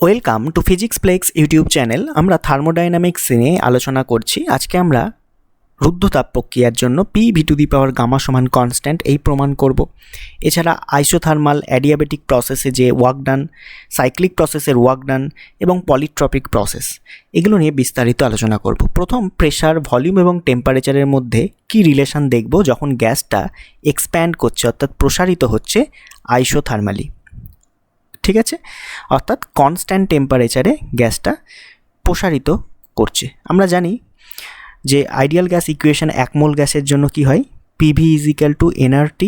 Welcome to Physics Plex YouTube channel. আমরা thermodynamics নিয়ে আলোচনা করছি। আজকে আমরা রুদ্ধতাপ প্রক্রিয়ার জন্য P⁴ গামা সমান কনস্ট্যান্ট এই প্রমাণ করব। এছাড়া আইসোথার্মাল অ্যাডিয়াবেটিক প্রসেসে যে ওয়ার্ক ডান, সাইক্লিক প্রসেসের ওয়ার্ক ডান এবং পলিট্রপিক প্রসেস, এগুলো নিয়ে বিস্তারিত আলোচনা করব। প্রথম, প্রেশার, ভলিউম এবং টেম্পারেচারের মধ্যে কি রিলেশন দেখব যখন গ্যাসটা এক্সপ্যান্ড করছে, অর্থাৎ প্রসারিত হচ্ছে আইসোথার্মালি। ঠিক আছে, অর্থাৎ কনস্ট্যান্ট টেম্পারেচারে গ্যাসটা প্রসারিত করছে। আমরা জানি যে আইডিয়াল গ্যাস ইকুয়েশন 1 মোল গ্যাসের জন্য কি হয়, PV = nRT,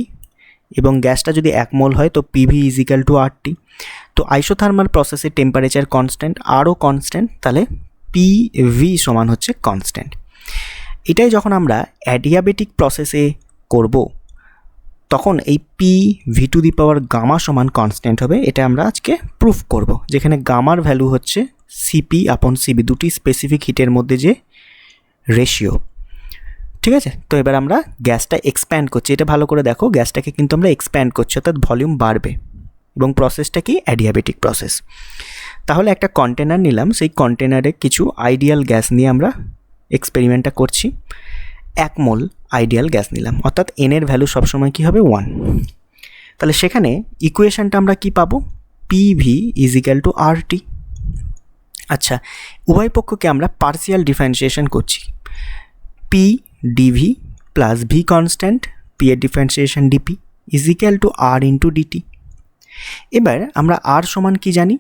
এবং গ্যাসটা যদি 1 মোল হয় তো PV = RT। তো আইসোথার্মাল প্রসেসে টেম্পারেচার কনস্ট্যান্ট, আরও কনস্ট্যান্ট, তাহলে PV সমান হচ্ছে কনস্ট্যান্ট। এটাই যখন আমরা অ্যাডিয়াবেটিক প্রসেসে করব তখন এই P⁴ গামা সমান কনস্ট্যান্ট হবে। এটা আমরা আজকে প্রুফ করব, যেখানে গামার ভ্যালু হচ্ছে CP/CV, দুটি স্পেসিফিক হিটের মধ্যে যে রেশিও। ঠিক আছে, তো এবার আমরা গ্যাসটা এক্সপ্যান্ড করছি। এটা ভালো করে দেখো, গ্যাসটাকে কিন্তু আমরা এক্সপ্যান্ড করছি, অর্থাৎ ভলিউম বাড়বে, এবং প্রসেসটা কি অ্যাডিয়াবেটিক প্রসেস। তাহলে একটা কন্টেনার নিলাম, সেই কন্টেনারে কিছু আইডিয়াল গ্যাস নিয়ে আমরা এক্সপেরিমেন্টটা করছি। 1 মোল আইডিয়াল গ্যাস নিলাম, অর্থাৎ n এর ভ্যালু সবসময় কী হবে, 1। তাহলে সেখানে ইকুয়েশনটা আমরা কি পাবো, PV = RT। আচ্ছা, উভয় পক্ষকে আমরা পার্সিয়াল ডিফারেন্সিয়েশন করছি। P/dV plus V constant, P এর ডিফারেন্সিয়েশন dP = R/dt। এবার আমরা R সমান কি জানি,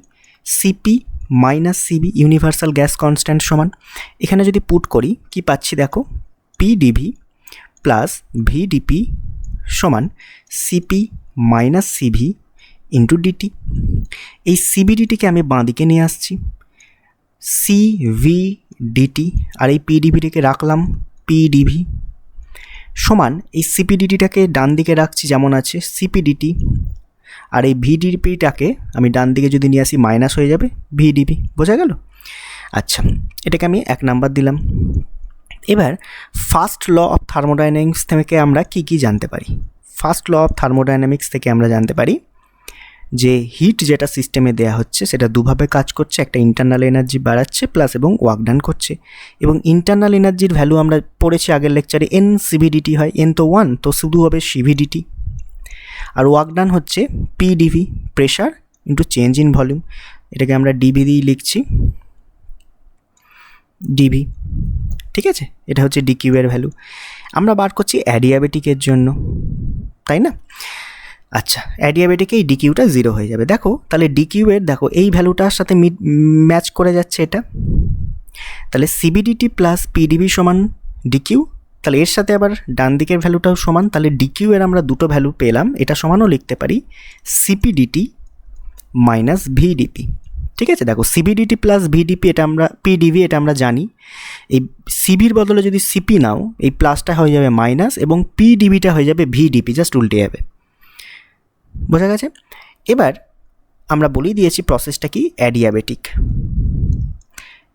CP - CV, universal gas constant সমান। এখানে যদি পুট করি কি পাচ্ছি দেখো, P/dV প্লাস VdP সমান CP - CV × dt। এই CVdTকে আমি বাঁ দিকে নিয়ে আসছি, CVdT, আর এই PdVটাকে রাখলাম PdV সমান এই CPdTটাকে ডান দিকে রাখছি যেমন আছে CPdT, আর এই VdPটাকে আমি ডান দিকে যদি নিয়ে আসি মাইনাস হয়ে যাবে VdP। বোঝা গেল? আচ্ছা, এটাকে আমি 1 নাম্বার দিলাম। এবার ফার্স্ট ল অফ থার্মোডাইনামিক্স থেকে আমরা কি জানতে পারি? ফার্স্ট ল অফ থার্মোডাইনামিক্স থেকে আমরা জানতে পারি যে হিট যেটা সিস্টেমে দেয়া হচ্ছে সেটা দুভাবে কাজ করছে। একটা ইন্টারনাল এনার্জি বাড়াচ্ছে প্লাস এবং ওয়ার্ক ডান করছে। এবং ইন্টারনাল এনার্জির ভ্যালু আমরা পড়েছি আগের লেকচারে, NCVdT হয়, n তো 1, তো শুধু হবে CVdT। আর ওয়ার্ক ডান হচ্ছে PdV, pressure into change in volume. এটাকে আমরা DV দিয়েই লিখছি, DV। ঠিক আছে, এটা হচ্ছে DQ এর ভ্যালু। আমরা বার করছি অ্যাডিয়াবেটিকের জন্য, তাই না? আচ্ছা, অ্যাডিয়াবেটিকে এই ডিকিউটা 0 হয়ে যাবে। দেখো তাহলে ডিকিউ এর দেখো এই ভ্যালুটার সাথে ম্যাচ করে যাচ্ছে এটা। তাহলে CVdT প্লাস PdV সমান ডিকিউ, তাহলে এর সাথে আবার ডান দিকের ভ্যালুটাও সমান। তাহলে ডিকিউ এর আমরা দুটো ভ্যালু পেলাম। এটা সমানও লিখতে পারি CPdT মাইনাস VdP। ঠিক আছে, দেখো CVdT প্লাস VdP, এটা আমরা PdV, এটা আমরা জানি। এই সিবির বদলে যদি CP নাও, এই প্লাসটা হয়ে যাবে মাইনাস, এবং PdVটা হয়ে যাবে VdP, জাস্ট উল্টে যাবে। বোঝা গেছে? এবার আমরা বলেই দিয়েছি প্রসেসটা কি অ্যাডিয়াবেটিক।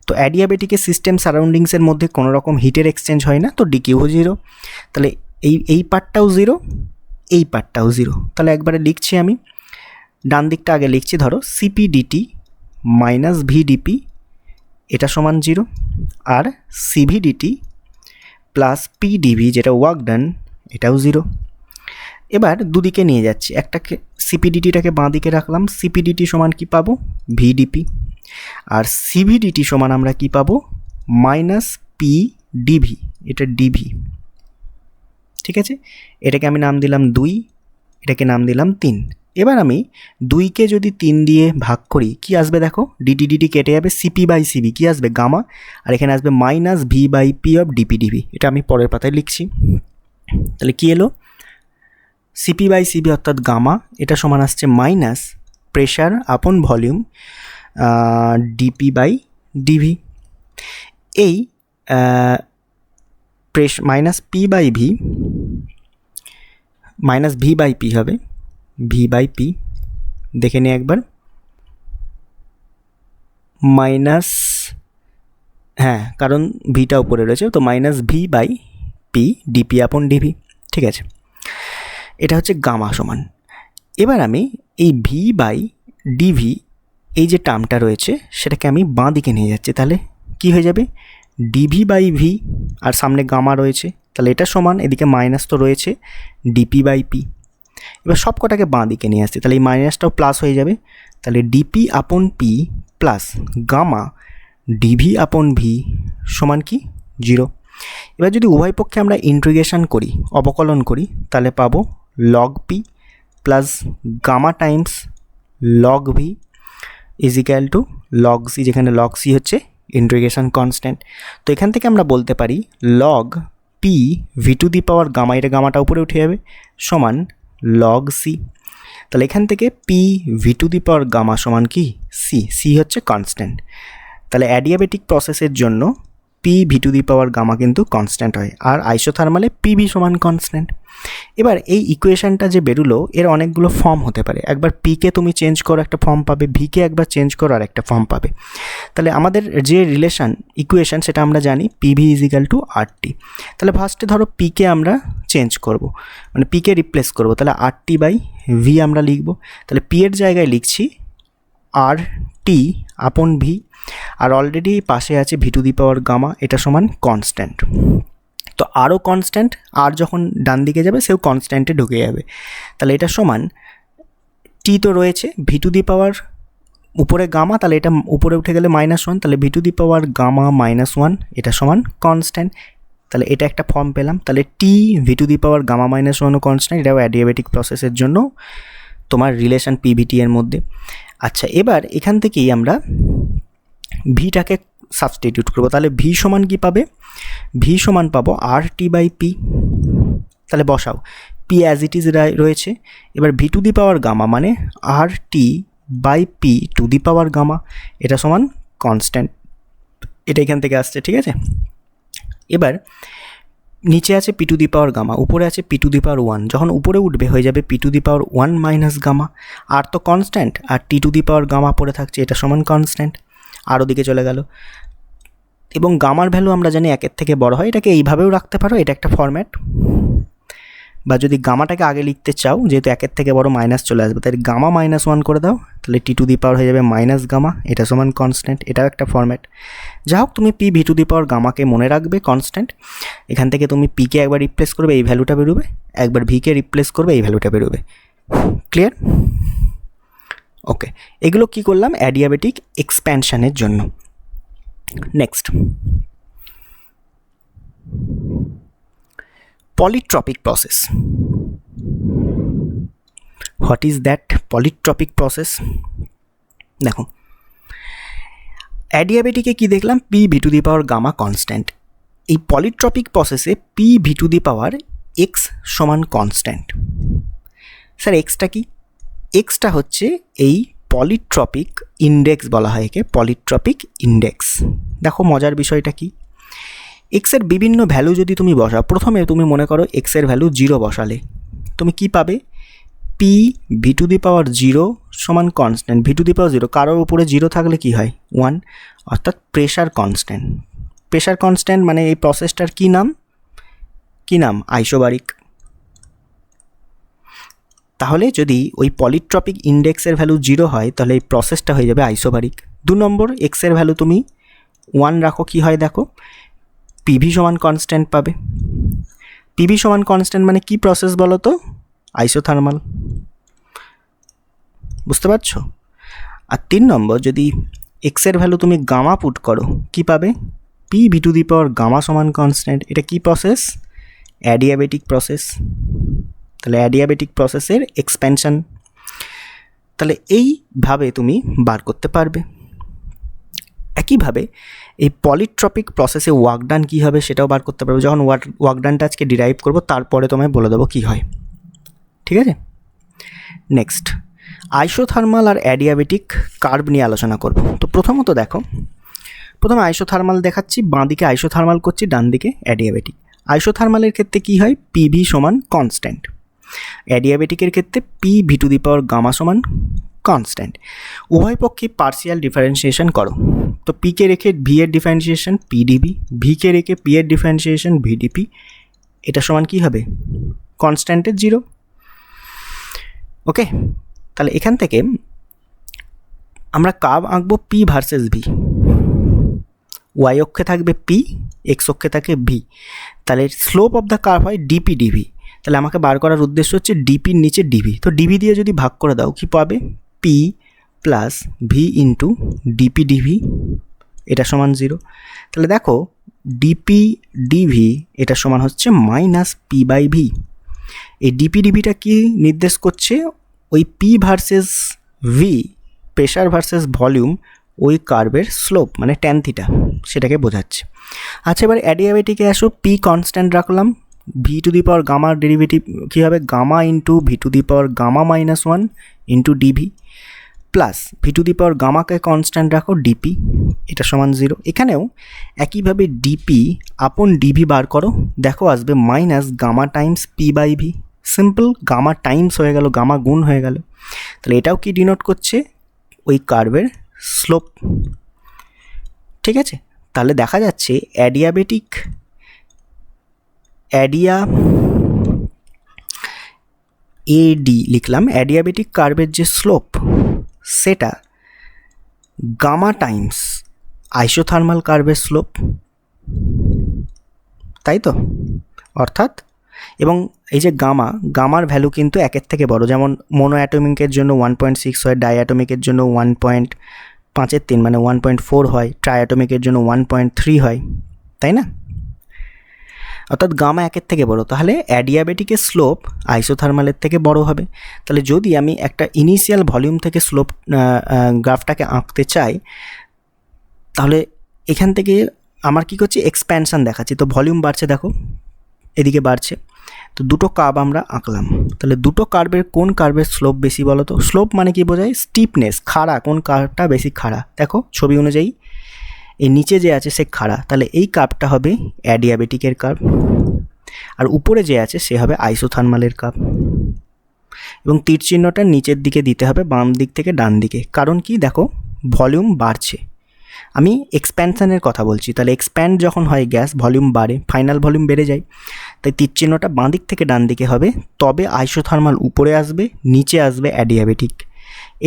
তো অ্যাডিয়াবেটিকের সিস্টেম সারাউন্ডিংসের মধ্যে কোনো রকম হিটের এক্সচেঞ্জ হয় না, তো ডিকিউ 0। তাহলে এই পার্টটাও 0, এই পার্টটাও 0। তাহলে একবারে লিখছি আমি, ডান দিকটা আগে লিখছি। ধরো CPdT মাইনাস VdP এটা সমান 0, আর CVdT প্লাস PdV যেটা ওয়ার্ক ডান এটাও 0। এবার দুদিকে নিয়ে যাচ্ছি, একটাকে CPdTটাকে বাঁ দিকে রাখলাম, CPdT সমান কি পাবো, VdP, আর CVdT সমান আমরা কি পাবো, মাইনাস PdV, এটা dV। ঠিক আছে, এটাকে আমি নাম দিলাম 2, এটাকে নাম দিলাম 3। এবার আমি 2কে যদি 3 দিয়ে ভাগ করি কি আসবে দেখো, DT কেটে যাবে, CP/CV কি আসবে, গামা, আর এখানে আসবে মাইনাস V/P অফ dP/dV। এটা আমি পরের পাতায় লিখছি। তাহলে কি এলো, CP/CV অর্থাৎ গামা, এটা সমান আসছে মাইনাস প্রেশার আপন ভলিউম dP/dV। এই মাইনাস P/V মাইনাস V/P হবে, V/P দেখে নিই একবার, মাইনাস, হ্যাঁ কারণ ভিটা উপরে রয়েছে, তো মাইনাস V/P dP/dV। ঠিক আছে, এটা হচ্ছে গামা সমান। এবার আমি এই V/dV এই যে টার্মটা রয়েছে সেটাকে আমি বাঁ দিকে নিয়ে যাচ্ছি, তাহলে কি হয়ে যাবে, ডিভি বাই ভি, আর সামনে গামা রয়েছে, তাহলে এটা সমান, এদিকে মাইনাস তো রয়েছে, ডিপি বাই পি। এবার সব কটাকে বাঁ দিকে নিয়ে আসছি, তাহলে এই মাইনাসটাও প্লাস হয়ে যাবে, তাহলে ডিপি আপন পি প্লাস গামা ডিভি আপন ভি সমান কি 0। এবার যদি উভয় পক্ষে আমরা ইন্টিগ্রেশন করি, অবকলন করি, তাহলে পাবো log P plus gamma times log V is equal to log C, যেখানে লগ সি হচ্ছে ইন্টিগ্রেশন কনস্ট্যান্ট। তো এখান থেকে আমরা বলতে পারি log P V to the power gamma, এটা গামাটা উপরে উঠে যাবে, সমান লগ সি। তাহলে এখান থেকে P V to the power gamma সমান কি সি, সি হচ্ছে কনস্ট্যান্ট। তাহলে অ্যাডিয়াবেটিক প্রসেসের জন্য P V to the power gamma কিন্তু কনস্ট্যান্ট হয়, আর আইসোথার্মালে পিভি সমান কনস্ট্যান্ট। এবার এই ইকুয়েশনটা যে বেরোলো এর অনেকগুলো ফর্ম হতে পারে, একবার পিকে তুমি চেঞ্জ করো একটা ফর্ম পাবে, ভিকে একবার চেঞ্জ করো আর একটা ফর্ম পাবে। তাহলে আমাদের যে রিলেশন ইকুয়েশন সেটা আমরা জানি পিভি ইজ ইকাল টু আর টি। তাহলে ফার্স্টে ধরো পিকে আমরা চেঞ্জ করব, মানে পিকে রিপ্লেস করব, তাহলে আর টি বাই ভি আমরা লিখব। তাহলে পি এর জায়গায় লিখছি আর টি আপন ভি, আর অলরেডি পাশে আছে V to the power gamma, এটা সমান কনস্ট্যান্ট। তো আরও কনস্ট্যান্ট, আর যখন ডান দিকে যাবে সেও কনস্ট্যান্টে ঢুকে যাবে, তাহলে এটা সমান টি তো রয়েছে, ভি টু দি পাওয়ার উপরে গামা, তাহলে এটা উপরে উঠে গেলে -1, তাহলে V to the power gamma -1 এটা সমান কনস্ট্যান্ট। তাহলে এটা একটা ফর্ম পেলাম, তাহলে T V to the power gamma -1 constant, এটাও অ্যাডিয়াবেটিক প্রসেসের জন্য তোমার রিলেশন পিভিটি এর মধ্যে। আচ্ছা, এবার এখান থেকেই আমরা ভিটাকে সাবস্টিটিউট করবো, তাহলে ভি সমান কি পাবে, ভি সমান পাবো আর টি বাই পি। তাহলে বসাও, পি অ্যাজ ইট ইজ রয়েছে, এবার V to the power gamma মানে আর T by P to the power gamma, এটা সমান কনস্ট্যান্ট, এটা এখান থেকে আসছে, ঠিক আছে। এবার নিচে আছে P to the power gamma, উপরে আছে পি টু দি পাওয়ার 1, যখন উপরে উঠবে হয়ে যাবে P to the power 1 minus gamma, আর তো কনস্ট্যান্ট, আর T to the power gamma পড়ে থাকছে, এটা সমান কনস্ট্যান্ট, আর ওদিকে চলে গেল। এবং গামার ভ্যালু আমরা জানি 1 থেকে বড় হয়, এটাকে এইভাবেও রাখতে পারো, এটা একটা ফরম্যাট। বা যদি গামাটাকে আগে লিখতে চাও, যেহেতু 1 থেকে বড় মাইনাস চলে আসবে, তাই গামা -1 করে দাও, তাহলে টি টু দি পাওয়ার হয়ে যাবে মাইনাস গামা, এটা সমান কনস্ট্যান্ট, এটাও একটা ফরম্যাট। যা হোক, তুমি P V to the power গামাকে মনে রাখবে কনস্ট্যান্ট, এখান থেকে তুমি পিকে একবার রিপ্লেস করবে, এই ভ্যালুটা বেরোবে, একবার ভিকে রিপ্লেস করবে, এই ভ্যালুটা বেরোবে। ক্লিয়ার? ওকে, এগুলো কি করলাম অ্যাডিয়াবেটিক এক্সপ্যানশনের জন্য। Next, polytropic process. What is that polytropic process? দেখো, অ্যাডিয়াবেটিকে কি দেখলাম, P V to the power gamma constant. এই পলিট্রপিক প্রসেসে P V to the power X সমান কনস্ট্যান্ট। স্যার এক্সটা কি? এক্সটা হচ্ছে এই পলিট্রপিক ইন্ডেক্স বলা হয় একে, পলিট্রপিক ইন্ডেক্স। দেখো মজার বিষয়টা কি, এক্সের বিভিন্ন ভ্যালু যদি তুমি বসাও, প্রথমে তুমি মনে করো এক্সের ভ্যালু 0 বসালে, তুমি কি পাবে, পি ভি টু দি পাওয়ার 0 সমান কনস্ট্যান্ট, ভি টু দি পাওয়ার 0, কারোর উপরে 0 থাকলে কি হয় 1, অর্থাৎ প্রেশার কনস্ট্যান্ট। প্রেশার কনস্ট্যান্ট মানে এই প্রসেসটার কি নাম, আইসোবারিক। তাহলে যদি ওই পলিট্রপিক ইন্ডেক্সের ভ্যালু 0 হয়, তাহলে এই প্রসেসটা হয়ে যাবে আইসোবারিক। 2 নম্বর, এক্সের ভ্যালু তুমি 1 রাখো, কি হয় দেখো, পিভি সমান কনস্ট্যান্ট পাবে। পিভি সমান কনস্ট্যান্ট মানে কি প্রসেস বলো তো, আইসোথার্মাল, বুঝতে পারছো। আর 3 নম্বর, যদি এক্সের ভ্যালু তুমি গামা পুট করো, কি পাবে, P V to the power gamma সমান কনস্ট্যান্ট। এটা কি প্রসেস, অ্যাডিয়াবেটিক প্রসেস। তাহলে অ্যাডিয়াবেটিক প্রসেসের এক্সপ্যানশন, তাহলে এইভাবে তুমি বার করতে পারবে। একইভাবে এই পলিট্রপিক প্রসেসে ওয়ার্ক ডান কী হবে সেটাও বার করতে পারবে। যখন ওয়ার্ক ডানটা আজকে ডিরাইভ করবো, তারপরে তোমায় বলে দেবো কী হয়, ঠিক আছে। নেক্সট, আইসোথার্মাল আর অ্যাডিয়াবেটিক কার্ভ নিয়ে আলোচনা করব। তো প্রথমত দেখো, প্রথমে আইসোথার্মাল দেখাচ্ছি, বাঁ দিকে আইসোথার্মাল করছি, ডান দিকে অ্যাডিয়াবেটিক। আইসোথার্মালের ক্ষেত্রে কী হয়, পিভি সমান কনস্ট্যান্ট। অ্যাডিয়াবেটিকের ক্ষেত্রে P V to the power gamma সমান কনস্ট্যান্ট। উভয় পক্ষে পার্সিয়াল ডিফারেন্সিয়েশন করো, তো পিকে রেখে ভি এর ডিফারেন্সিয়েশন পিডিবি, ভিকে রেখে পি এর ডিফারেন্সিয়েশন ভিডিপি, এটা সমান কী হবে, কনস্ট্যান্টের 0। ওকে, তাহলে এখান থেকে আমরা কার্ভ আঁকবো পি ভার্সেস ভি। ওয়াই অক্ষে থাকবে পি, এক্স অক্ষে থাকে ভি। তাহলে স্লোপ অফ দ্য কার্ভ হয় ডিপি ডিভি। তাহলে আমাকে বার করার উদ্দেশ্য হচ্ছে ডিপির নিচে ডিভি। তো ডিভি দিয়ে যদি ভাগ করে দাও কি পাবে? P plus V into DP DV, এটা সমান 0। তাহলে দেখো ডিপি ডিভি এটা সমান হচ্ছে মাইনাস পি বাই ভি। এই ডিপি ডিভিটা কি নির্দেশ করছে? ওই P versus V, pressure versus volume, ওই কার্ভের স্লোপ মানে ট্যান থিটা, সেটাকে বোঝাচ্ছে। আচ্ছা, এবার অ্যাডিয়াবেটিকে আসো। পি কনস্ট্যান্ট রাখলাম, ভি টু দি পাওয়ার গামার ডেরিভেটিভ কী হবে? Gamma into V to the power gamma minus 1 into dV, plus V to the power গামাকে কনস্ট্যান্ট রাখো ডিপি, এটা সমান 0। এখানেও একইভাবে ডিপি আপন ডিভি বার করো, দেখো আসবে minus gamma times P by V. Simple, gamma times হয়ে গেল, গামা গুণ হয়ে গেল। তাহলে এটাও কি ডিনোট করছে? ওই কার্ভের স্লোপ। ঠিক আছে, তাহলে দেখা যাচ্ছে এডি লিখলাম, অ্যাডিয়াবেটিক কার্ভের যে স্লোপ সেটা গামা টাইমস আইসোথার্মাল কার্ভের স্লোপ, তাই তো? অর্থাৎ, এবং এই যে গামার ভ্যালু কিন্তু 1-এর থেকে বড়। যেমন মোনো অ্যাটমিকের জন্য 1.6 হয়, ডাই অ্যাটমিকের জন্য 1.5 মানে 1.4 হয়, ট্রাই অ্যাটমিকের জন্য 1.3 হয়, তাই না? অর্থাৎ গামা 1-এর থেকে বড়। তাহলে অ্যাডিয়াবেটিকের স্লোপ আইসোথার্মালের থেকে বড় হবে। তাহলে যদি আমি একটা ইনিশিয়াল ভলিউম থেকে স্লোপ গ্রাফটাকে আঁকতে চাই, তাহলে এখান থেকে আমার কী করছি? এক্সপ্যানশান দেখাচ্ছি। তো ভলিউম বাড়ছে, দেখো এদিকে বাড়ছে। তো দুটো কার্ভ আমরা আঁকলাম। তাহলে দুটো কার্ভের কোন কার্ভের স্লোপ বেশি বলো তো? স্লোপ মানে কি বোঝায়? স্টিপনেস, খাড়া, কোন কার্ভটা বেশি খাড়া। দেখো ছবি অনুযায়ী এই নিচে যে আছে সে খাড়া, তাহলে এই কার্ভটা হবে অ্যাডিয়াবেটিকের কার্ভ, আর উপরে যে আছে সে হবে আইসোথার্মালের কার্ভ। এবং তীর চিহ্নটা নিচের দিকে দিতে হবে, বাম দিক থেকে ডান দিকে। কারণ কি? দেখো ভলিউম বাড়ছে, আমি এক্সপ্যানশানের কথা বলছি। তাহলে এক্সপ্যান্ড যখন হয় গ্যাস, ভলিউম বাড়ে, ফাইনাল ভলিউম বেড়ে যায়। তাই তীর চিহ্নটা বাঁ দিক থেকে ডান দিকে হবে, তবে আইসোথার্মাল উপরে আসবে, নিচে আসবে অ্যাডিয়াবেটিক।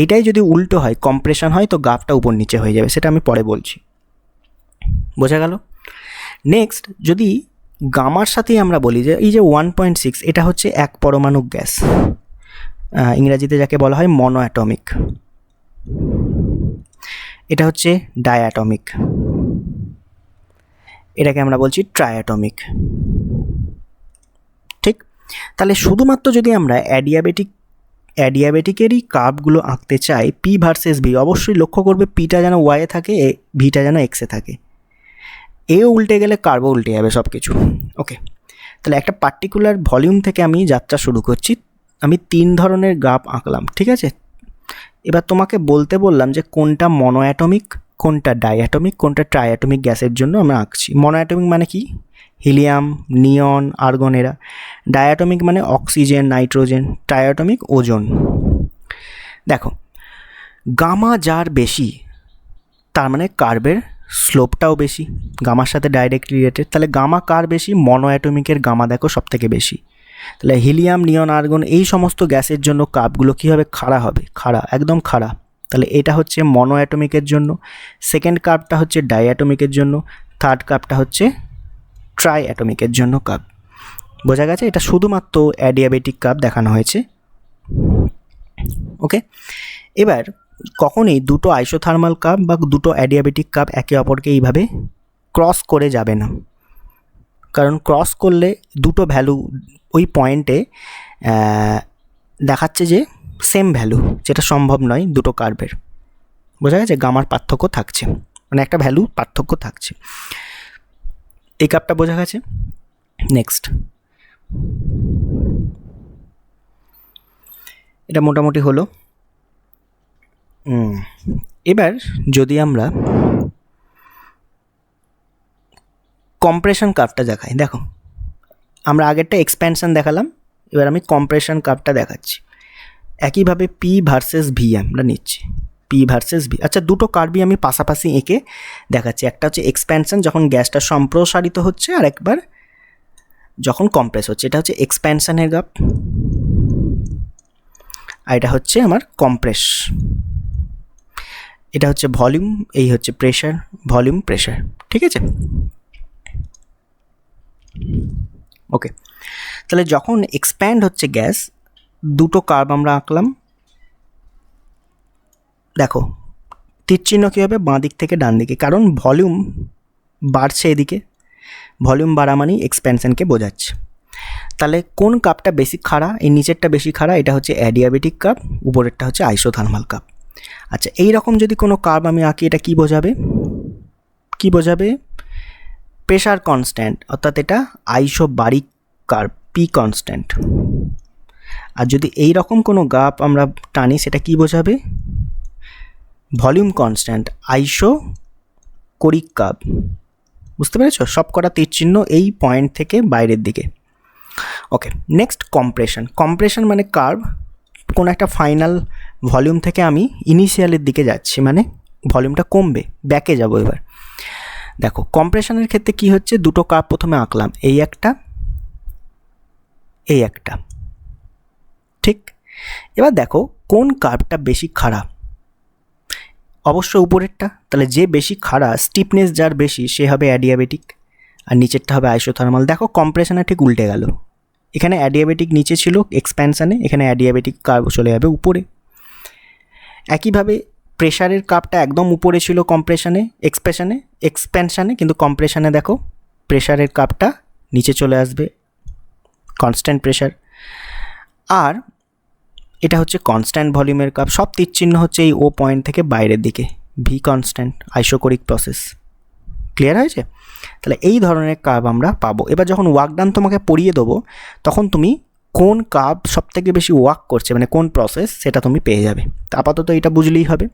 এইটাই যদি উল্টো হয়, কম্প্রেশন হয়, তো গ্রাফটা উপর নিচে হয়ে যাবে, সেটা আমি পরে বলছি। বোঝা গেল? নেক্সট, যদি গামার সাথেই আমরা বলি যে এই যে 1.6 এটা হচ্ছে এক পরমাণু গ্যাস, ইংরাজিতে যাকে বলা হয় মনো অ্যাটমিক, এটা হচ্ছে ডায়াটমিক, এটাকে আমরা বলছি ট্রায়াটমিক। ঠিক, তাহলে শুধুমাত্র যদি আমরা অ্যাডিয়াবেটিকেরই কার্ভগুলো আঁকতে চাই পি ভার্সেস ভি, অবশ্যই লক্ষ্য করবে পিটা যেন ওয়াইয়ে থাকে, ভিটা যেন এক্সে থাকে। এও উল্টে গেলে কার্ভও উল্টে যাবে সব কিছু। ওকে, তাহলে একটা পার্টিকুলার ভলিউম থেকে আমি যাত্রা শুরু করছি। আমি 3 ধরনের গ্রাফ আঁকলাম, ঠিক আছে? এবার তোমাকে বলতে বললাম যে কোনটা মনো অ্যাটমিক, কোনটা ডাইঅ্যাটমিক, কোনটা ট্রাইঅ্যাটমিক গ্যাসের জন্য আমরা আঁকছি। মনো অ্যাটমিক মানে কি? হিলিয়াম, নিয়ন, আর্গন এরা। ডাইঅ্যাটমিক মানে অক্সিজেন, নাইট্রোজেন। ট্রাইঅ্যাটমিক ওজোন। দেখো গামা যার বেশি, তার মানে কার্ভের স্লোপটাও বেশি, গামার সাথে ডাইরেক্টলি রিলেটেড। তাহলে গামা কার বেশি? মনো অ্যাটমিকের গামা দেখো সব থেকে বেশি। তাহলে হিলিয়াম, নিয়ন, আর্গন এই সমস্ত গ্যাসের জন্য কার্ভগুলো কী হবে? খাড়া হবে, খাড়া, একদম খাড়া। তাহলে এটা হচ্ছে মনো অ্যাটমিকের জন্য। সেকেন্ড কার্ভটা হচ্ছে ডাইঅ্যাটমিকের জন্য। থার্ড কার্ভটা হচ্ছে ট্রাই অ্যাটমিকের জন্য কার্ভ। বোঝা গেছে? এটা শুধুমাত্র অ্যাডিয়াবেটিক কার্ভ দেখানো হয়েছে। ওকে, এবার কখনই দুটো আইসোথার্মাল কার্ভ বা দুটো অ্যাডিয়াবেটিক কার্ভ একে অপরকে এইভাবে ক্রস করে যাবে না, কারণ ক্রস করলে দুটো ভ্যালু ওই পয়েন্টে দেখাচ্ছে যে সেম ভ্যালু, যেটা সম্ভব নয় দুটো কার্ভের। বোঝা গেছে? গামার পার্থক্য থাকছে, মানে একটা ভ্যালু পার্থক্য থাকছে। এই কার্ভটা বোঝা গেছে? নেক্সট, এটা মোটামুটি হলো। এবার যদি আমরা কম্প্রেশন কার্ভটা দেখাই, দেখো আমরা আগেরটা এক্সপ্যানশন দেখালাম, এবার আমি কম্প্রেশন কার্ভটা দেখাচ্ছি। একইভাবে পি ভার্সেস ভি আমরা নিচ্ছি, পি ভার্সেস ভি। আচ্ছা, দুটো কার্ভই আমি পাশাপাশি এঁকে দেখাচ্ছি। একটা হচ্ছে এক্সপ্যানশন, যখন গ্যাসটা সম্প্রসারিত হচ্ছে, আর একবার যখন কম্প্রেস হচ্ছে। এটা হচ্ছে এক্সপ্যানশনের গ্রাফ, আর এটা হচ্ছে আমার কম্প্রেস। এটা হচ্ছে ভলিউম, এই হচ্ছে প্রেশার, ভলিউম প্রেশার, ঠিক আছে। ওকে, তাহলে যখন এক্সপ্যান্ড হচ্ছে গ্যাস, দুটো কার্ভ আমরা আঁকলাম। দেখো তীর চিহ্ন কী হবে, বাঁ দিক থেকে ডান দিকে, কারণ ভলিউম বাড়ছে এদিকে, ভলিউম বাড়া মানেই এক্সপ্যানশনকে বোঝাচ্ছে। তাহলে কোন কাপটা বেশি খাড়া, এই নিচেরটা বেশি খাড়া, এটা হচ্ছে অ্যাডিয়াবেটিক কাপ, উপরেরটা হচ্ছে আইসোথার্মাল কাপ। আচ্ছা, এই রকম যদি কোনো কার্ভ আমি আঁকি, এটা কি বোঝাবে, কি বোঝাবে, প্রেশার কনস্ট্যান্ট, অর্থাৎ এটা আইসোবারিক কার্ভ, পি কনস্ট্যান্ট। আর যদি এই রকম কোনো গ্রাফ আমরা টানি, সেটা কি বোঝাবে, ভলিউম কনস্ট্যান্ট, আইসোকোরিক কার্ভ। বুঝতে পেরেছো, সব কটা তীর চিহ্ন এই পয়েন্ট থেকে বাইরের দিকে। ওকে, নেক্সট কম্প্রেশন। কম্প্রেশন মানে কার্ভ কোনো একটা ফাইনাল ভলিউম থেকে আমি ইনিশিয়ালের দিকে যাচ্ছি, মানে ভলিউমটা কমবে, ব্যাকে যাব। এবার দেখো কম্প্রেশনের ক্ষেত্রে কি হচ্ছে, দুটো কার্ভ প্রথমে আঁকলাম, এই একটা, এই একটা, ঠিক। এবার দেখো কোন কার্ভটা বেশি খাড়া, অবশ্য উপরেরটা। তাহলে যে বেশি খাড়া, স্টিফনেস যার বেশি, সে হবে অ্যাডিয়াবেটিক, আর নিচেরটা হবে আইসোথার্মাল। দেখো কম্প্রেশনে ঠিক উল্টে গেল, এখানে অ্যাডিয়াবেটিক নিচে ছিল এক্সপ্যানশানে, এখানে অ্যাডিয়াবেটিক কার্ভ চলে যাবে উপরে। একইভাবে প্রেশারের কার্ভটা একদম উপরে ছিল কম্প্রেশনে, এক্সপ্যানশানে, কিন্তু কম্প্রেশনে দেখো প্রেশারের কার্ভটা নিচে চলে আসবে, কনস্ট্যান্ট প্রেশার। আর এটা হচ্ছে কনস্ট্যান্ট ভলিউমের কার্ভ, সব তীর চিহ্ন হচ্ছে এই ও পয়েন্ট থেকে বাইরের দিকে, V constant, isochoric process. Clear হয়েছে? তাহলে এই ধরনের কার্ভ আমরা পাবো। এবার যখন ওয়ার্ক ডান তোমাকে পড়িয়ে দেবো, তখন তুমি কোন কার্ভ সবথেকে বেশি ওয়ার্ক করছে, মানে কোন প্রসেস, সেটা তুমি পেয়ে যাবে। আপাতত এটা বুঝলেই হবে।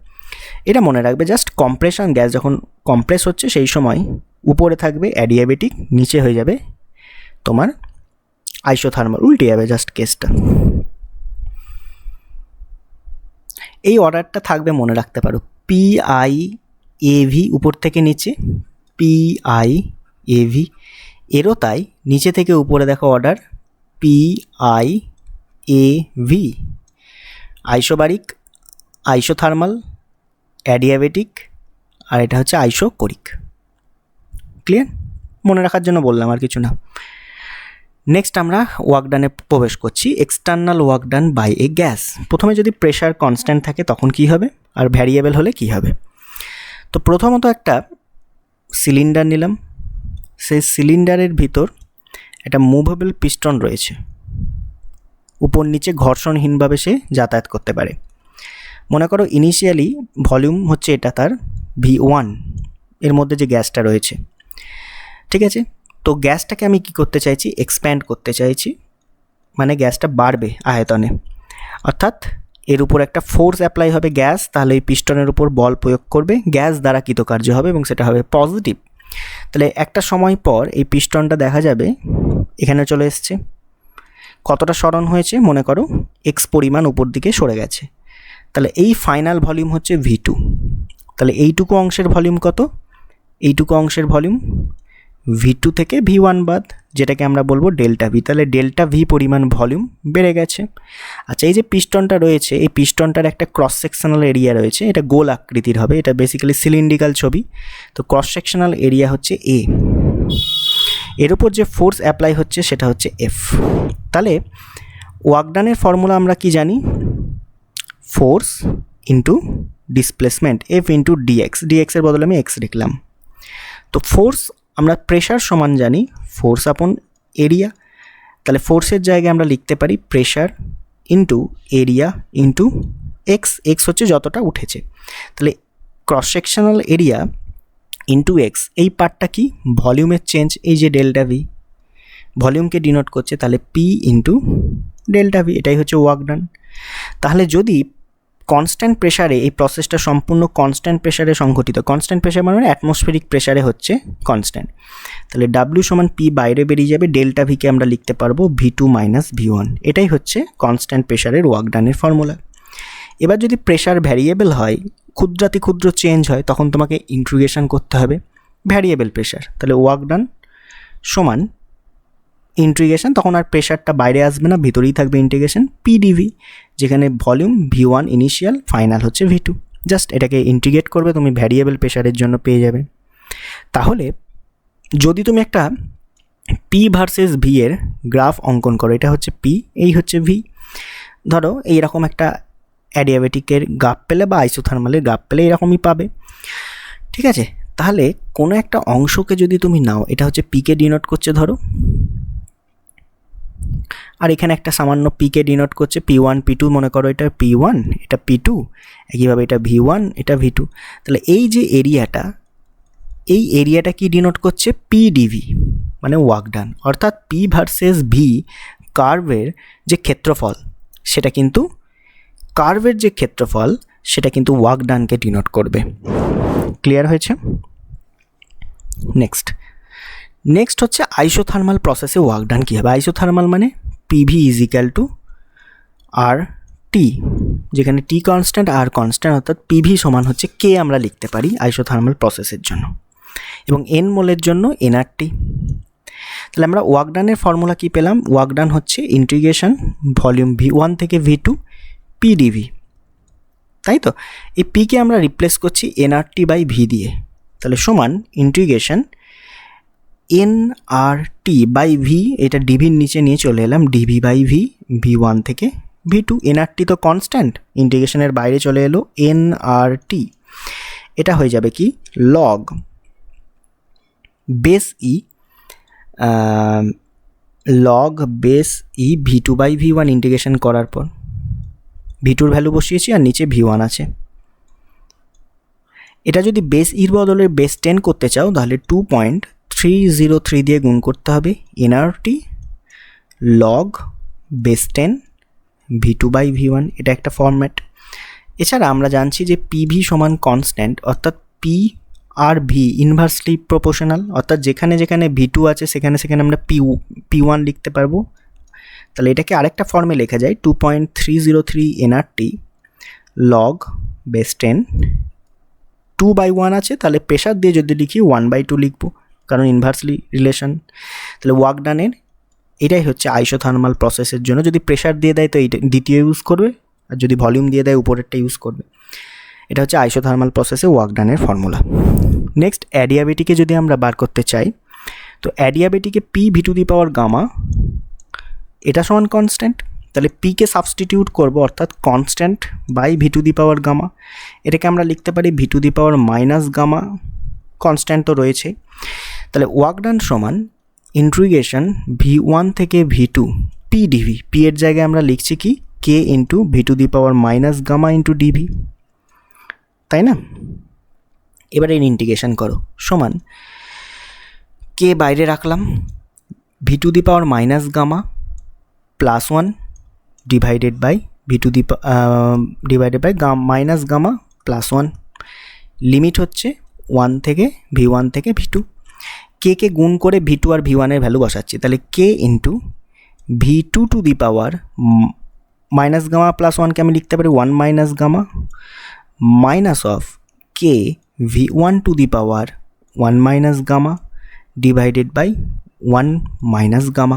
এটা মনে রাখবে, জাস্ট কম্প্রেশন গ্যাস যখন কম্প্রেস হচ্ছে, সেই সময় উপরে থাকবে অ্যাডিয়াবেটিক, নিচে হয়ে যাবে তোমার আইসোথার্মাল, উল্টে যাবে জাস্ট কেসটা। এই অর্ডারটা থাকবে, মনে রাখতে পারো, পি আই এ ভি উপর থেকে নিচে, পি আই এ ভি। এরও তাই, নিচে থেকে উপরে দেখো order P I A V, isobaric, isothermal, adiabatic, আর এটা হচ্ছে আইসোকোরিক। ক্লিয়ার? মনে রাখার জন্য বললাম, আর কিছু না। নেক্সট আমরা ওয়ার্ক ডানে প্রবেশ করছি। External work done by a gas. প্রথমে যদি প্রেশার কনস্ট্যান্ট থাকে তখন কি হবে, আর ভ্যারিয়েবল হলে কি হবে। তো প্রথমত একটা সিলিন্ডার নিলাম, সেই সিলিন্ডারের ভিতর একটা মুভেবল পিস্টন রয়েছে, উপর নিচে ঘর্ষণহীনভাবে সে যাতায়াত করতে পারে। মনে করো ইনিশিয়ালি ভলিউম হচ্ছে এটা তার V1, এর মধ্যে যে গ্যাসটা রয়েছে, ঠিক আছে। তো গ্যাসটাকে আমি কি করতে চাইছি, এক্সপ্যান্ড করতে চাইছি, মানে গ্যাসটা বাড়বে আয়তনে, অর্থাৎ এর উপর একটা ফোর্স অ্যাপ্লাই হবে গ্যাস, তাহলে এই পিস্টনের উপর বল প্রয়োগ করবে, গ্যাস দ্বারা কৃতকার্য হবে এবং সেটা হবে পজিটিভ। তাহলে একটা সময় পর এই পিস্টনটা দেখা যাবে এখানে চলে এসছে, কতটা সরণ হয়েছে, মনে করো এক্স পরিমাণ উপর দিকে সরে গেছে। তাহলে এই ফাইনাল ভলিউম হচ্ছে V2। তাহলে এইটুকু অংশের ভলিউম কত, এইটুকু অংশের ভলিউম V2 থেকে V1 বাদ, যেটাকে আমরা বলবো ডেল্টা ভি। তাহলে ডেল্টা ভি পরিমাণ ভলিউম বেড়ে গেছে। আচ্ছা, এই যে পিস্টনটা রয়েছে, এই পিস্টনটার একটা ক্রস সেকশনাল এরিয়া রয়েছে, এটা গোল আকৃতির হবে, এটা বেসিক্যালি সিলিন্ড্রিক্যাল ছবি। তো ক্রস সেকশনাল এরিয়া হচ্ছে এ, এর উপর যে ফোর্স অ্যাপ্লাই হচ্ছে সেটা হচ্ছে এফ। তাহলে ওয়ার্ক ডানের ফর্মুলা আমরা কি জানি, force into displacement, F into dx, ডিএক্সের বদলে আমি এক্স লিখলাম। তো ফোর্স আমরা প্রেশার সমান জানি ফোর্স আপন এরিয়া, তাহলে ফোর্সের জায়গায় আমরা লিখতে পারি pressure into area into x, x হচ্ছে যতটা উঠেছে। তাহলে cross sectional area into x, এই পার্টটা কি, ভলিউমের চেঞ্জ, এই যে ডেল্টা ভি ভলিউমকে ডিনোট করছে, তাহলে পি ইন্টু ডেল্টা ভি, এটাই হচ্ছে ওয়ার্ক ডান। তাহলে যদি কনস্ট্যান্ট প্রেশারে, এই প্রসেসটা সম্পূর্ণ কনস্ট্যান্ট প্রেশারে সংঘটিত, কনস্ট্যান্ট প্রেশার মানে অ্যাটমসফেরিক প্রেশারে হচ্ছে কনস্ট্যান্ট, তাহলে ডাব্লিউ সমান পি বাইরে বেরিয়ে যাবে, ডেল্টা ভিকে আমরা লিখতে পারবো V2 মাইনাস V1। এটাই হচ্ছে কনস্ট্যান্ট প্রেশারের ওয়ার্ক ডানের ফর্মুলা। এবার যদি প্রেশার ভ্যারিয়েবল হয়, ক্ষুদ্রাতি ক্ষুদ্র চেঞ্জ হয়, তখন তোমাকে ইন্টিগ্রেশন করতে হবে ভ্যারিয়েবল প্রেশার। তাহলে ওয়ার্ক ডান সমান ইন্টিগ্রেশন, তখন আর প্রেশারটা বাইরে আসবে না, ভিতরেই থাকবে ইন্টিগ্রেশন PdV, যেখানে ভলিউম V1 ইনিশিয়াল, ফাইনাল হচ্ছে V2। জাস্ট এটাকে ইন্টিগ্রেট করবে, তুমি ভ্যারিয়েবল প্রেশারের জন্য পেয়ে যাবে। তাহলে যদি তুমি একটা পি ভার্সেস ভি এর গ্রাফ অঙ্কন করো, এটা হচ্ছে পি, এই হচ্ছে ভি, ধরো এইরকম একটা অ্যাডিয়াবেটিকের গ্রাফ পেলে বা আইসোথার্মালের গ্রাফ পেলে এরকমই পাবে, ঠিক আছে। তাহলে কোনো একটা অংশকে যদি তুমি নাও, এটা হচ্ছে পিকে ডিনোট করছে ধরো, আর এখানে একটা সামান্য পিকে ডিনোট করছে P1 P2, মনে করো এটা P1 এটা P2, একইভাবে এটা V1 এটা V2। তাহলে এই যে এরিয়াটা, এই এরিয়াটা কি ডিনোট করছে? PdV, মানে ওয়ার্ক ডান। অর্থাৎ P ভার্সেস V কার্ভের যে ক্ষেত্রফল, সেটা কিন্তু কার্ভের যে ক্ষেত্রফল সেটা কিন্তু ওয়ার্ক ডানকে ডিনোট করবে। ক্লিয়ার হয়েছে? নেক্সট হচ্ছে আইসোথার্মাল প্রসেসে ওয়ার্ক ডান কী হবে। আইসোথার্মাল মানে PV is equal to RT, যেখানে T কনস্ট্যান্ট, R কনস্ট্যান্ট, অর্থাৎ PV সমান হচ্ছে K আমরা লিখতে পারি আইসোথার্মাল প্রসেসের জন্য, এবং N মোলের জন্য nRT। তাহলে আমরা ওয়ার্ক ডানের ফর্মুলা কী পেলাম? ওয়ার্ক ডান হচ্ছে ইন্টিগ্রেশন ভলিউম V1 থেকে V2 PdV, তাই তো। এই পিকে আমরা রিপ্লেস করছি nRT বাই ভি দিয়ে, তাহলে সমান ইন্টিগ্রেশন nRT বাই ভি, এটা ডিভির নিচে নিয়ে চলে এলাম, dV বাই ভি, V1 থেকে V2। nRT তো কনস্ট্যান্ট, ইন্টিগ্রেশনের বাইরে চলে এলো nRT, এটা হয়ে যাবে কি log base E V2 by V1 integration করার পর V2 ভ্যালু বসিয়েছি আর নিচে V1 আছে। এটা যদি বেস ইর বদলে বেস 10 করতে চাও, তাহলে 2.303 দিয়ে গুণ করতে হবে nRT log base 10 V2 by V1, এটা একটা ফরম্যাট। এছাড়া আমরা জানছি যে PV সমান কনস্ট্যান্ট, অর্থাৎ P আর V ইনভার্সলি প্রপোর্শনাল, অর্থাৎ যেখানে যেখানে V2 আছে সেখানে সেখানে আমরা P1 লিখতে পারবো। তাহলে এটাকে আরেকটা ফর্মে লেখা যায় 2.303 nRT লগ বেস 10, 2/1 আছে, তাহলে প্রেশার দিয়ে যদি লিখি 1/2 লিখবো, কারণ ইনভার্সলি রিলেশন। তাহলে ওয়ার্ক ডানের এটাই হচ্ছে আইসোথার্মাল প্রসেসের জন্য। যদি প্রেশার দিয়ে দেয় তো এইটা দ্বিতীয় ইউজ করবে, আর যদি ভলিউম দিয়ে দেয় উপরেরটা ইউজ করবে। এটা হচ্ছে আইসোথার্মাল প্রসেসে ওয়ার্ক ডানের ফর্মুলা। নেক্সট অ্যাডিয়াবেটিকে যদি আমরা বার করতে চাই, তো অ্যাডিয়াবেটিকে P⁵ এটা সমান কনস্ট্যান্ট, তাহলে পিকে সাবস্টিটিউট করব, অর্থাৎ কনস্ট্যান্ট বাই V⁵, এটাকে আমরা লিখতে পারি V⁻⁻, কনস্ট্যান্ট তো রয়েছে। তাহলে ওয়ার্ক ডান সমান ইন্টিগ্রেশন V1 থেকে V2 PdV, পি এর জায়গায় আমরা লিখছি কি K into V⁻⁻, into dV, তাই না। এবারে ইন্টিগ্রেশন করো, সমান K বাইরে রাখলাম, V⁻⁻, plus 1 divided by -, plus 1, limit হচ্ছে 1 থেকে V1 থেকে V2। কে গুণ করে V2 আর V1 এর ভ্যালু বসাচ্ছি, তাহলে K into V2 to the power -, plus 1কে আমি লিখতে পারি 1 - minus of K V1 to the power 1 - divided by 1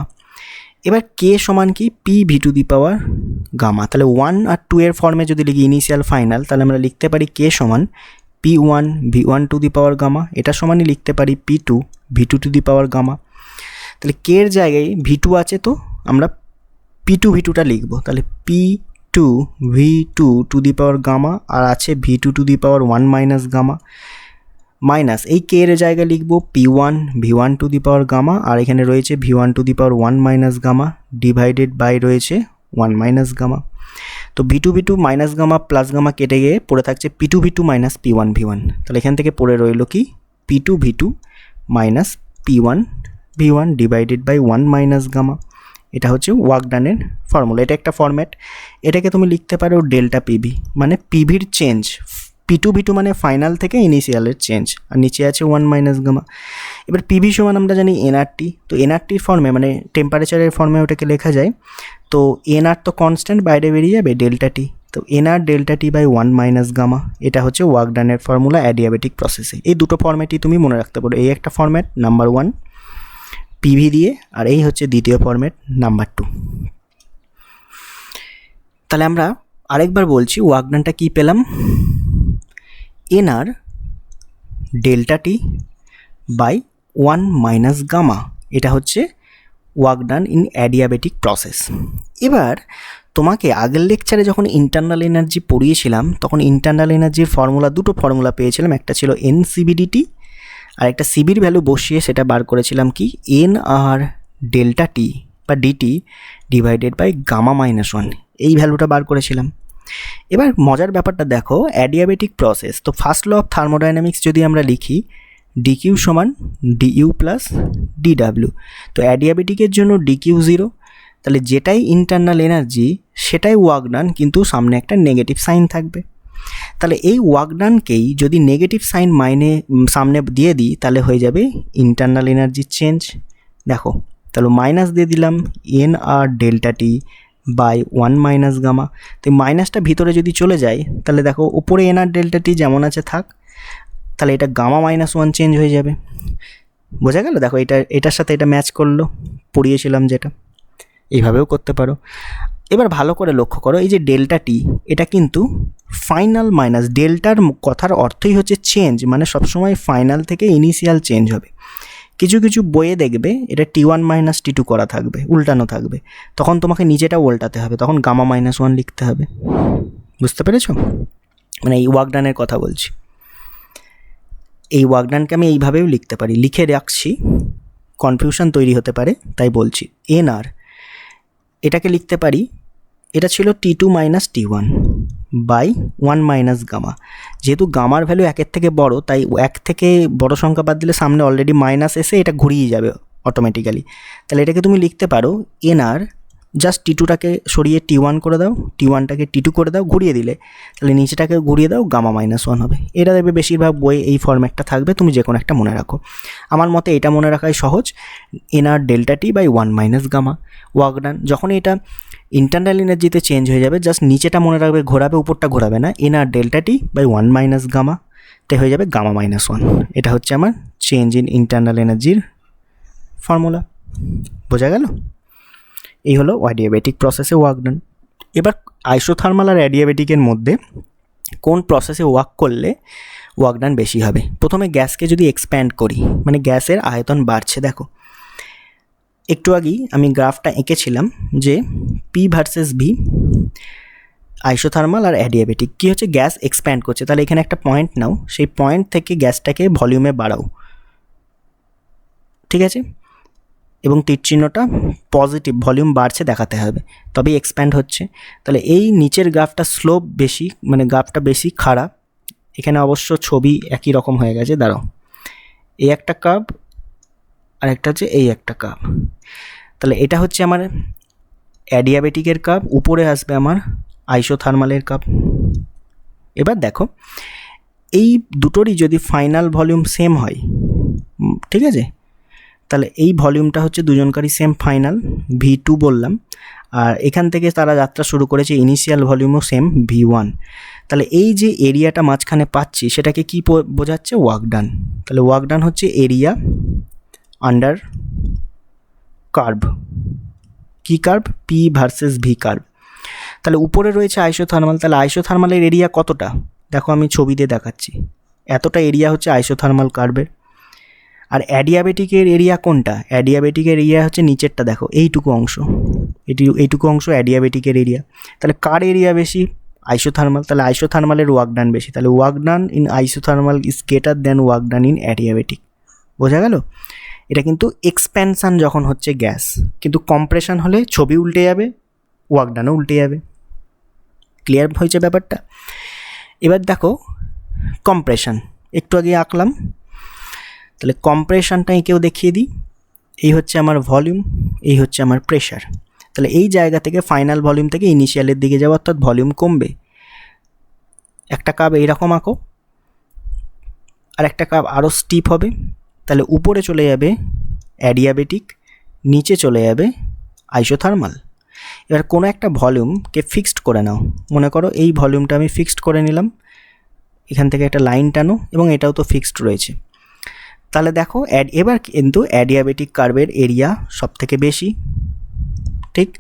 - এবার K সমান কি P⁵, তাহলে 1 আর 2 এর ফর্মে যদি লিখি ইনিশিয়াল ফাইনাল, তাহলে আমরা লিখতে পারি K সমান P1 V1 to the power gamma, এটা সমানই লিখতে পারি P2 V2 to the power gamma. তাহলে K এর জায়গায় V2 আছে, তো আমরা P2 V2টা লিখবো, তাহলে P2 V2 to the power gamma, আর আছে V2 to the power 1 - minus এই K এর জায়গায় লিখবো P1 V1 to the power gamma, আর এখানে রয়েছে V1 to the power 1 - divided by রয়েছে 1 - তো V2 প্লাস গামা কেটে গিয়ে পড়ে থাকছে P2 V2 minus P1 V1, তাহলে এখান থেকে পড়ে রইল কি P2 V2 minus P1 V1 divided by 1 - এটা হচ্ছে ওয়ার্ক ডানের ফর্মুলা। এটা একটা ফরম্যাট, এটাকে তুমি লিখতে পারো ডেল্টা পিভি, মানে পিভির চেঞ্জ। P2 V2 মানে ফাইনাল থেকে ইনিশিয়ালের চেঞ্জ, আর নিচে আছে 1 - এবার পিভি সমান আমরা জানি nRT, তো nRTর ফর্মে মানে টেম্পারেচারের ফর্মে ওটাকে লেখা যায়, তো nR তো কনস্ট্যান্ট, বাইরে বেরিয়ে যাবে ডেল্টা টি, তো nR ডেল্টা টি বাই 1 - এটা হচ্ছে ওয়ার্ক ডানের ফর্মুলা অ্যাডিয়াবেটিক প্রসেসে। এই দুটো ফর্ম্যাটই তুমি মনে রাখতে পারো, এই একটা ফর্ম্যাট নাম্বার 1 পিভি দিয়ে, আর এই হচ্ছে দ্বিতীয় ফর্ম্যাট নাম্বার 2। তাহলে আমরা আরেকবার বলছি ওয়ার্ক ডানটা কী পেলাম, NR delta T by 1 minus gamma, এটা হচ্ছে work done in adiabatic process. এবার তোমাকে আগের লেকচারে যখন ইন্টারনাল এনার্জি পড়িয়েছিলাম তখন ইন্টারনাল এনার্জির ফর্মুলা, দুটো ফর্মুলা পেয়েছিলাম, একটা ছিল এনসিবিডিটি আর একটা সিবির ভ্যালু বসিয়ে সেটা বার করেছিলাম কি এন আর ডেল্টা টি বা DT divided by gamma minus 1, এই ভ্যালুটা বার করেছিলাম। এবার মজার ব্যাপারটা দেখো, অ্যাডিয়াবেটিক প্রসেস, তো ফার্স্ট ল অফ থার্মোডাইনামিক্স যদি আমরা লিখি ডিকিউ সমান ডিইউ প্লাস ডিডাব্লিউ, তো অ্যাডিয়াবেটিকের জন্য ডিকিউ 0, তাহলে যেটাই ইন্টারনাল এনার্জি সেটাই ওয়ার্ক ডান, কিন্তু সামনে একটা নেগেটিভ সাইন থাকবে। তাহলে এই ওয়ার্ক ডানকেই যদি নেগেটিভ সাইন সামনে দিয়ে দিই তাহলে হয়ে যাবে ইন্টারনাল এনার্জির চেঞ্জ। দেখো তাহলে মাইনাস দিয়ে দিলাম N R delta T by 1 minus gamma, তো মাইনাসটা ভিতরে যদি চলে যায় তাহলে দেখো উপরে এন আর ডেল্টা টি যেমন আছে থাক, তাহলে এটা গামা মাইনাস 1 চেঞ্জ হয়ে যাবে। বোঝা গেল? দেখো এটার সাথে এটা ম্যাচ করলো, পড়িয়েছিলাম যেটা, এইভাবেও করতে পারো। এবার ভালো করে লক্ষ্য করো, এই যে ডেল্টা টি এটা কিন্তু ফাইনাল মাইনাস, ডেল্টার কথার অর্থই হচ্ছে চেঞ্জ, মানে সবসময় ফাইনাল থেকে ইনিশিয়াল চেঞ্জ হবে। কিছু কিছু বইয়ে দেখবে এটা T1 মাইনাস T2 করা থাকবে, উল্টানো থাকবে, তখন তোমাকে নিজেটা উল্টাতে হবে, তখন গামা মাইনাস 1 লিখতে হবে। বুঝতে পেরেছো? মানে এই ওয়ার্ক ডানের কথা বলছি। এই ওয়ার্ক ডানকে আমি এইভাবেও লিখতে পারি, লিখে রাখছি, কনফিউশন তৈরি হতে পারে তাই বলছি। এন আর এটাকে লিখতে পারি, এটা ছিল T2 minus T1 by 1 minus gamma, যেহেতু গামার ভ্যালু 1-এর থেকে বড় তাই 1 থেকে বড় সংখ্যা বাদ দিলে সামনে অলরেডি মাইনাস এসে এটা ঘুরিয়ে যাবে অটোমেটিক্যালি। তাহলে এটাকে তুমি লিখতে পারো এন আর জাস্ট T2টাকে সরিয়ে T1 করে দাও, T1টাকে T2 করে দাও, ঘুরিয়ে দিলে তাহলে নিচেটাকে ঘুরিয়ে দাও, গামা মাইনাস 1 হবে। এটা দেখবে বেশিরভাগ বই এই ফরম্যাটটা থাকবে, তুমি যে কোনো একটা মনে রাখো। আমার মতে এটা মনে রাখাই সহজ, N R delta T by 1 minus gamma work done. যখন এটা ইন্টারনাল এনার্জিতে চেঞ্জ হয়ে যাবে জাস্ট নিচেটা মনে রাখবে, ঘোরাবে, উপরটা ঘোরাবে না, N R delta T by 1 minus gamma, তাই হয়ে যাবে গামা মাইনাস 1। এটা হচ্ছে আমার চেঞ্জ ইন ইন্টারনাল এনার্জির ফর্মুলা। বোঝা গেল? এই হলো অ্যাডিয়াবেটিক প্রসেসে ওয়ার্ক ডান। এবার আইসোথার্মাল আর অ্যাডিয়াবেটিকের মধ্যে কোন প্রসেসে ওয়ার্ক করলে ওয়ার্ক ডান বেশি হবে? প্রথমে গ্যাসকে যদি এক্সপ্যান্ড করি, মানে গ্যাসের আয়তন বাড়ছে, দেখো একটু আগেই আমি গ্রাফটা এঁকেছিলাম যে পি ভার্সেস ভি, আইসোথার্মাল আর অ্যাডিয়াবেটিক কী হচ্ছে, গ্যাস এক্সপ্যান্ড করছে, তাহলে এখানে একটা পয়েন্ট নাও, সেই পয়েন্ট থেকে গ্যাসটাকে ভলিউমে বাড়াও, ঠিক আছে, এবং তীর চিহ্নটা পজিটিভ, ভলিউম বাড়ছে দেখাতে হবে, তবেই এক্সপ্যান্ড হচ্ছে। তাহলে এই নিচের গ্রাফটা স্লোপ বেশি, মানে গ্রাফটা বেশি খারাপ, এখানে অবশ্য ছবি একই রকম হয়ে গেছে, দাঁড়াও, এই একটা কার্ভ আর একটা হচ্ছে এই একটা কার্ভ, তাহলে এটা হচ্ছে আমার অ্যাডিয়াবেটিকের কার্ভ, উপরে আসবে আমার আইসোথার্মালের কার্ভ। এবার দেখো এই দুটোরই যদি ফাইনাল ভলিউম সেম হয়, ঠিক আছে, তাহলে এই ভলিউমটা হচ্ছে দুজনকারই সেম ফাইনাল V2 বললাম, আর এখান থেকে তারা যাত্রা শুরু করেছে, ইনিশিয়াল ভলিউমও সেম V1। তাহলে এই যে এরিয়াটা মাঝখানে পাচ্ছি সেটাকে কি বোঝাচ্ছে? Work done. তাহলে ওয়ার্ক ডান হচ্ছে এরিয়া আন্ডার কার্ভ, কি curve? P versus V curve. তাহলে উপরে রয়েছে আইসোথার্মাল, তাহলে আইসোথার্মালের এরিয়া কতটা? দেখো আমি ছবি দিয়ে দেখাচ্ছি, এতটা এরিয়া হচ্ছে আইসোথার্মাল কার্ভের। আর অ্যাডিয়াবেটিকের এরিয়া কোনটা? অ্যাডিয়াবেটিকের এরিয়া হচ্ছে নিচেরটা, দেখো এইটুকু অংশ, এইটুকু অংশ অ্যাডিয়াবেটিকের এরিয়া। তাহলে কার এরিয়া বেশি? আইসোথার্মাল, তাহলে আইসোথার্মালের ওয়ার্ক ডান বেশি, তাহলে work done in isothermal is greater than work done in adiabatic. বোঝা গেল? এটা কিন্তু এক্সপ্যানশান যখন হচ্ছে গ্যাস, কিন্তু কম্প্রেশন হলে ছবি উল্টে যাবে, ওয়ার্ক ডানও উল্টে যাবে। ক্লিয়ার হয়েছে ব্যাপারটা? এবার দেখো কম্প্রেশন, একটু আগে আঁকলাম, তাহলে কম্প্রেশনটা এঁকেও দেখিয়ে দিই। এই হচ্ছে আমার ভলিউম, এই হচ্ছে আমার প্রেশার। তাহলে এই জায়গা থেকে ফাইনাল ভলিউম থেকে ইনিশিয়ালের দিকে যাওয়া, অর্থাৎ ভলিউম কমবে। একটা কাপ এইরকম আঁকো, আর একটা কাপ আরও স্টিপ হবে, তাহলে উপরে চলে যাবে অ্যাডিয়াবেটিক, নিচে চলে যাবে আইসোথার্মাল। এবার কোনো একটা ভলিউমকে ফিক্সড করে নাও, মনে করো এই ভলিউমটা আমি ফিক্সড করে নিলাম, এখান থেকে একটা লাইন টানো এবং এটাও তো ফিক্সড রয়েছে। তাহলে দেখো এবার কিন্তু অ্যাডিয়াবেটিক কার্ভের এরিয়া সব থেকে বেশি, ঠিক?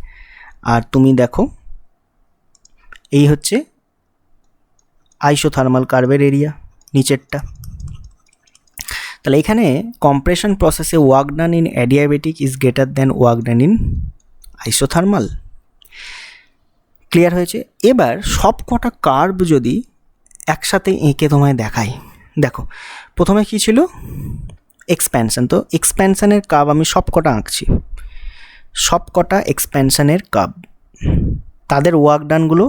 আর তুমি দেখো এই হচ্ছে আইসোথার্মাল কার্ভের এরিয়া, নিচেরটা। তাহলে এখানে কম্প্রেশন প্রসেসে work done in adiabatic is greater than work done in isothermal. Clear হয়েছে? এবার সব কটা কার্ভ যদি একসাথে এঁকে তোমায় দেখাই, দেখো প্রথমে কী ছিল, এক্সপ্যানশন। তো এক্সপ্যানশনের কার্ভ আমি সব কটা আঁকছি, সব কটা এক্সপ্যানশনের কার্ভ, তাদের ওয়ার্ক ডানগুলো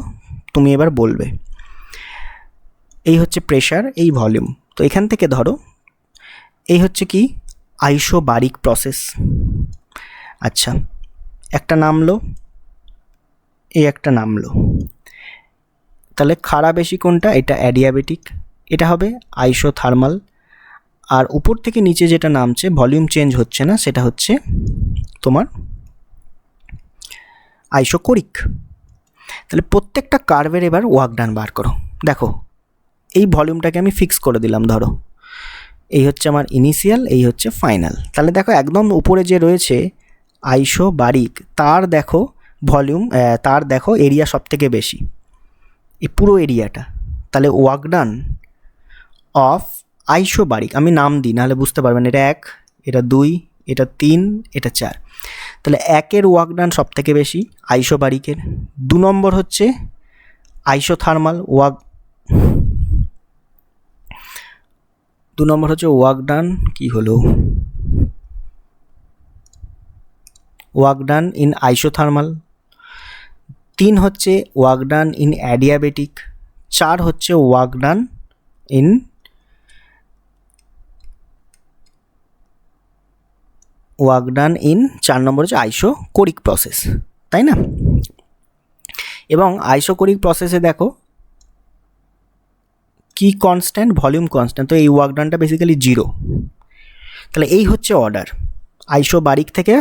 তুমি এবার বলবে। এই হচ্ছে প্রেশার, এই ভলিউম। তো এখান থেকে ধরো এই হচ্ছে কি আইসোবারিক প্রসেস। আচ্ছা, একটা নামলো, এই একটা নামলো, তাহলে খাড়া বেশি কোনটা? এটা অ্যাডিয়াবেটিক, এটা হবে আইসোথার্মাল। আর উপর থেকে নিচে যেটা নামছে, ভলিউম চেঞ্জ হচ্ছে না, সেটা হচ্ছে তোমার আইসোকোরিক। তাহলে প্রত্যেকটা কার্ভের এবার ওয়ার্ক ডান বার করো। দেখো এই ভলিউমটাকে আমি ফিক্স করে দিলাম, ধরো এই হচ্ছে আমার ইনিশিয়াল, এই হচ্ছে ফাইনাল। তাহলে দেখো একদম উপরে যে রয়েছে আইসোবারিক, তার দেখো ভলিউম, তার দেখো এরিয়া সব থেকে বেশি, এই পুরো এরিয়াটা। তাহলে ওয়ার্ক ডান অফ আইসোবারিক, আমি নাম দিই নাহলে বুঝতে পারবেন, এটা 1, এটা 2, এটা 3, এটা 4। তাহলে 1-এর ওয়ার্ক ডান সব থেকে বেশি আইসোবারিকের। 2 নম্বর হচ্ছে আইসোথার্মাল ওয়ার্ক, 2 নম্বর হচ্ছে ওয়ার্ক ডান, কি হলো, ওয়ার্ক ডান ইন আইসোথার্মাল। 3 হচ্ছে ওয়ার্ক ডান ইন অ্যাডিয়াবেটিক। 4 হচ্ছে work done in work done in 4 নম্বর হচ্ছে আইসোকোরিক প্রসেস, তাই না? এবং আইসোকোরিক প্রসেসে দেখো কি কনস্ট্যান্ট, ভলিউম কনস্ট্যান্ট। তো এই ওয়ার্ক ডানটা বেসিক্যালি 0। তাহলে এই হচ্ছে অর্ডার, আইসোবারিক থেকে